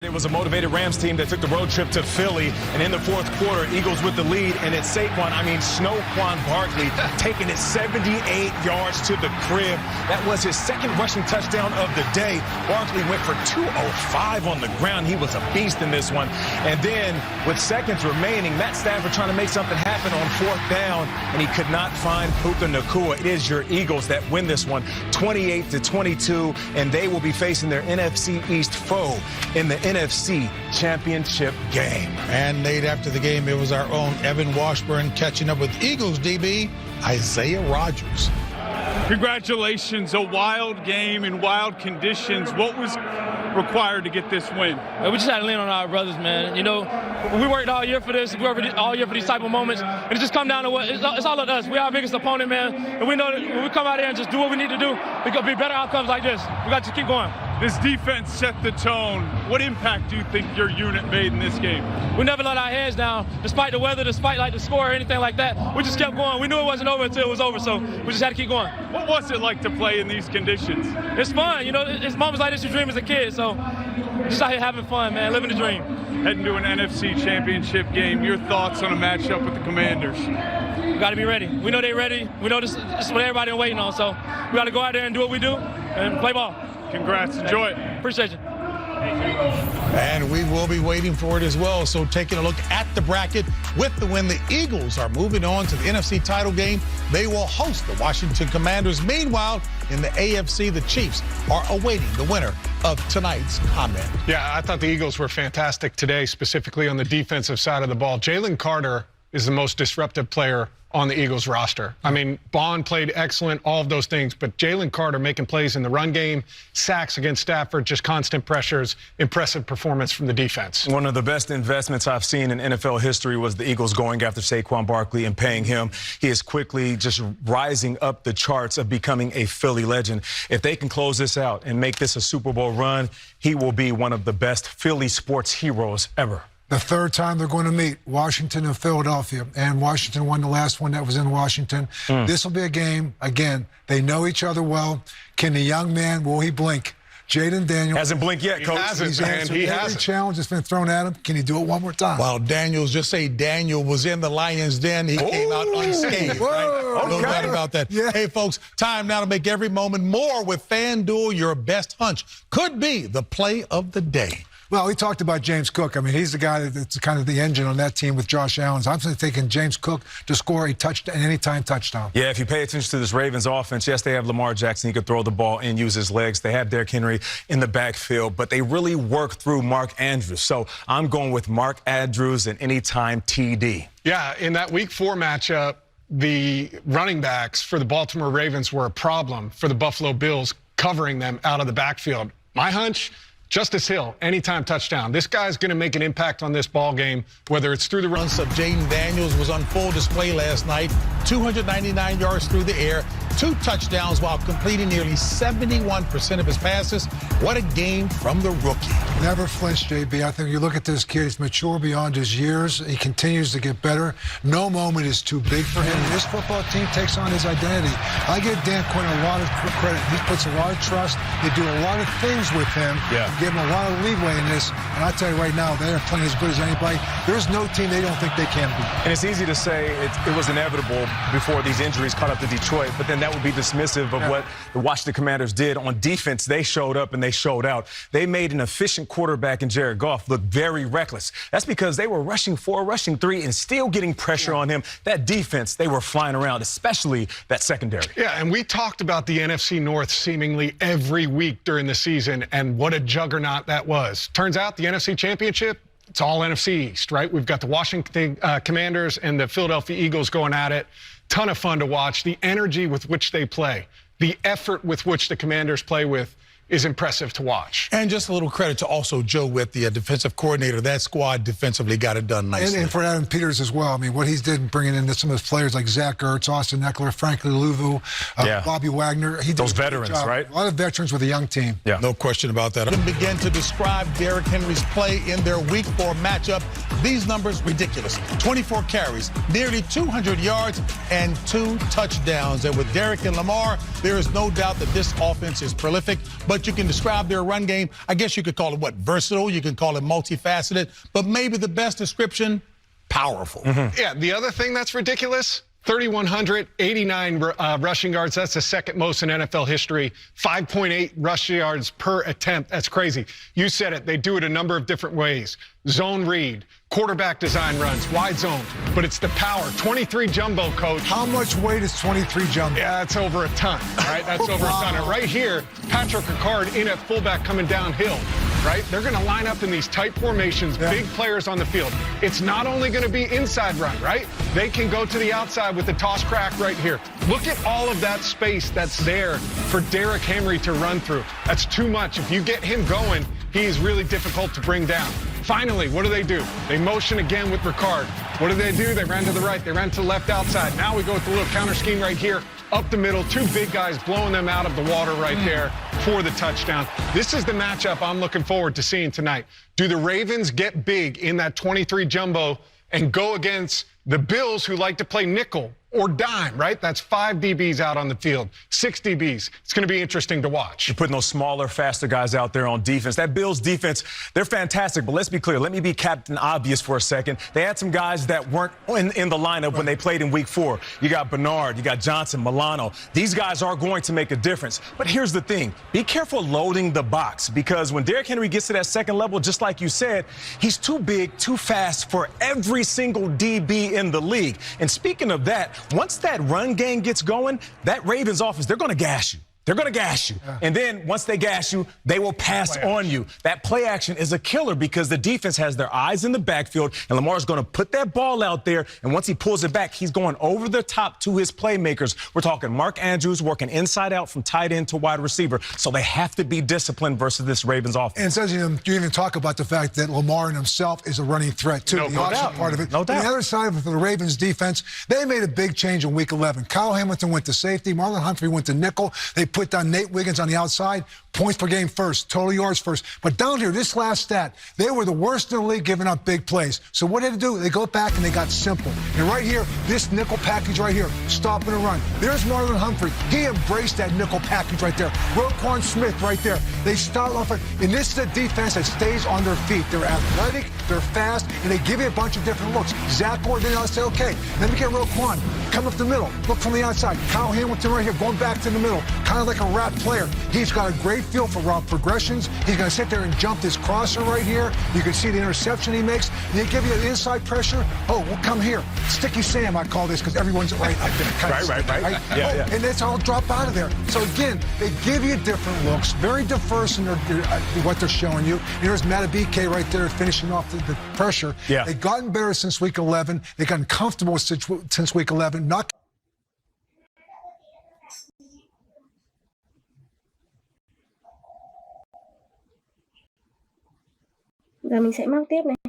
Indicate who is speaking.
Speaker 1: It was a motivated Rams team that took the road trip to Philly, and in the fourth quarter, Eagles with the lead, and it's Saquon Barkley taking it 78 yards to the crib. That was his second rushing touchdown of the day. Barkley went for 205 on the ground. He was a beast in this one. And then, with seconds remaining, Matt Stafford trying to make something happen on fourth down, and he could not find Puka Nacua. It is your Eagles that win this one, 28-22, and they will be facing their NFC East foe in the NFC Championship Game.
Speaker 2: And Nate, after the game, it was our own Evan Washburn catching up with Eagles DB Isaiah Rodgers.
Speaker 3: Congratulations, a wild game in wild conditions. What was required to get this win?
Speaker 4: We just had to lean on our brothers, man. You know, we worked all year for this. We worked all year for these type of moments. And it just come down to what it's all of us. We're our biggest opponent, man. And we know that when we come out here and just do what we need to do, we could be better outcomes like this. We got to keep going.
Speaker 3: This defense set the tone. What impact do you think your unit made in this game?
Speaker 4: We never let our heads down, despite the weather, despite like the score or anything like that. We just kept going. We knew it wasn't over until it was over, so we just had to keep going.
Speaker 3: What was it like to play in these conditions?
Speaker 4: It's fun. You know, it's moments like this you dream as a kid, so just out here having fun, man, living the dream.
Speaker 3: Heading to an NFC Championship game, your thoughts on a matchup with the Commanders?
Speaker 4: We got to be ready. We know they're ready. We know this is what everybody's waiting on, so we got to go out there and do what we do and play ball.
Speaker 3: Congrats. Enjoy it.
Speaker 4: Appreciate you.
Speaker 2: And we will be waiting for it as well. So taking a look at the bracket, with the win, the Eagles are moving on to the NFC title game. They will host the Washington Commanders. Meanwhile, in the AFC, the Chiefs are awaiting the winner of tonight's comment.
Speaker 5: Yeah, I thought the Eagles were fantastic today, specifically on the defensive side of the ball. Jalen Carter is the most disruptive player on the Eagles roster. I mean, Bond played excellent, all of those things, but Jalen Carter making plays in the run game, sacks against Stafford, just constant pressures, impressive performance from the defense.
Speaker 1: One of the best investments I've seen in NFL history was the Eagles going after Saquon Barkley and paying him. He is quickly just rising up the charts of becoming a Philly legend. If they can close this out and make this a Super Bowl run, he will be one of the best Philly sports heroes ever.
Speaker 6: The third time they're going to meet, Washington and Philadelphia. And Washington won the last one that was in Washington. This will be a game, again, they know each other well. Can the young man, will he blink? Jaden Daniels
Speaker 1: hasn't blinked yet, Coach.
Speaker 6: He's answered every challenge that's been thrown at him. Can he do it one more time?
Speaker 2: Well, Daniels, just say Daniel was in the Lion's Den. He came out unscathed. Right? No doubt about that. Yeah. Hey, folks, time now to make every moment more with FanDuel. Your best hunch could be the play of the day.
Speaker 6: Well, we talked about James Cook. I mean, he's the guy that's kind of the engine on that team with Josh Allen. So I'm taking James Cook to score a touchdown, an anytime touchdown.
Speaker 1: Yeah, if you pay attention to this Ravens offense, yes, they have Lamar Jackson. He could throw the ball and use his legs. They have Derrick Henry in the backfield, but they really work through Mark Andrews. So I'm going with Mark Andrews and anytime TD.
Speaker 5: Yeah, in that Week 4 matchup, the running backs for the Baltimore Ravens were a problem for the Buffalo Bills, covering them out of the backfield. My hunch, Justice Hill, anytime touchdown. This guy's going to make an impact on this ball game, whether it's through the runs
Speaker 2: of Jaden Daniels was on full display last night. 299 yards through the air, 2 touchdowns while completing nearly 71% of his passes. What a game from the rookie.
Speaker 6: Never flinch, JB. I think you look at this kid, he's mature beyond his years. He continues to get better. No moment is too big for him. This football team takes on his identity. I give Dan Quinn a lot of credit. He puts a lot of trust. They do a lot of things with him.
Speaker 1: Yeah.
Speaker 6: Give him a lot of leeway in this. And I tell you right now, they are playing as good as anybody. There's no team they don't think they can beat.
Speaker 1: And it's easy to say it was inevitable before these injuries caught up to Detroit, but then that would be dismissive of what the Washington Commanders did. On defense, they showed up and they showed out. They made an efficient quarterback in Jared Goff look very reckless. That's because they were rushing 4, rushing 3, and still getting pressure on him. That defense, they were flying around, especially that secondary.
Speaker 5: Yeah, and we talked about the NFC North seemingly every week during the season, and what a juggernaut that was. Turns out the NFC Championship, it's all NFC East, right? We've got the Washington Commanders and the Philadelphia Eagles going at it. Ton of fun to watch. The energy with which they play, the effort with which the Commanders play with is impressive to watch.
Speaker 2: And just a little credit to also Joe Witt, the defensive coordinator. That squad defensively got it done nicely.
Speaker 6: And for Adam Peters as well. I mean, what he's did bringing in some of his players like Zach Ertz, Austin Eckler, Franklin Louvu, Bobby Wagner. He
Speaker 1: Those veterans, right?
Speaker 6: A lot of veterans with a young team.
Speaker 2: Yeah. No question about that. Begin to describe Derrick Henry's play in their Week 4 matchup. These numbers, ridiculous. 24 carries, nearly 200 yards, and 2 touchdowns. And with Derek and Lamar, there is no doubt that this offense is prolific, but you can describe their run game, I guess you could call it, what, versatile? You can call it multifaceted, but maybe the best description, powerful.
Speaker 5: Yeah, the other thing that's ridiculous, 3,189 rushing yards. That's the second most in NFL history. 5.8 rush yards per attempt. That's crazy. You said it. They do it a number of different ways. Zone read, quarterback design runs, wide zone. But it's the power. 23 jumbo, coach.
Speaker 6: How much weight is 23 jumbo?
Speaker 5: Yeah, that's over a ton, right? That's over a ton. And right here, Patrick Ricard in at fullback coming downhill, right? They're going to line up in these tight formations, big players on the field. It's not only going to be inside run, right? They can go to the outside with the toss crack right here. Look at all of that space that's there for Derrick Henry to run through. That's too much. If you get him going, he's really difficult to bring down. Finally, what do? They motion again with Ricard. What do? They ran to the right. They ran to the left outside. Now we go with the little counter scheme right here. Up the middle, 2 big guys blowing them out of the water right there for the touchdown. This is the matchup I'm looking forward to seeing tonight. Do the Ravens get big in that 23 jumbo and go against the Bills, who like to play nickel or dime, right? That's 5 DBs out on the field, 6 DBs. It's going to be interesting to watch.
Speaker 1: You're putting those smaller, faster guys out there on defense. That Bills defense, they're fantastic, but let's be clear. Let me be Captain Obvious for a second. They had some guys that weren't in the lineup when they played in Week 4. You got Bernard, you got Johnson, Milano. These guys are going to make a difference. But here's the thing. Be careful loading the box, because when Derrick Henry gets to that second level, just like you said, he's too big, too fast for every single DB in the league. And speaking of that, once that run game gets going, that Ravens offense, they're going to gas you. They're going to gas you. And then once they gas you, they will pass on you. That play action is a killer because the defense has their eyes in the backfield, and Lamar's going to put that ball out there, and once he pulls it back, he's going over the top to his playmakers. We're talking Mark Andrews working inside out from tight end to wide receiver, so they have to be disciplined versus this Ravens offense.
Speaker 6: And it says you even talk about the fact that Lamar in himself is a running threat, too.
Speaker 5: No doubt.
Speaker 6: Part of it.
Speaker 1: No doubt.
Speaker 6: On the other side of the Ravens defense, they made a big change in Week 11. Kyle Hamilton went to safety. Marlon Humphrey went to nickel. They put down Nate Wiggins on the outside. Points per game first, total yards first. But down here, this last stat, they were the worst in the league giving up big plays. So what did they do? They go back and they got simple. And right here, this nickel package right here, stopping the run. There's Marlon Humphrey. He embraced that nickel package right there. Roquan Smith right there. They start off, and this is a defense that stays on their feet. They're athletic, they're fast, and they give you a bunch of different looks. Zach Gordon, I'll say, okay, let me get Roquan. Come up the middle, look from the outside. Kyle Hamilton right here, going back to the middle, kind of like a rat player. He's got a great feel for route progressions. He's going to sit there and jump this crosser right here. You can see the interception he makes. They give you an inside pressure. Oh, well, come here. Sticky Sam, I call this, because everyone's right up there. Right.
Speaker 1: Yeah.
Speaker 6: And that's all drop out of there. So, again, they give you different looks, very diverse in what they're showing you. Here's Matabike right there finishing off the pressure.
Speaker 1: Yeah.
Speaker 6: They've gotten better since Week 11. They've gotten comfortable since Week 11. Not
Speaker 7: Giờ mình sẽ móc tiếp này.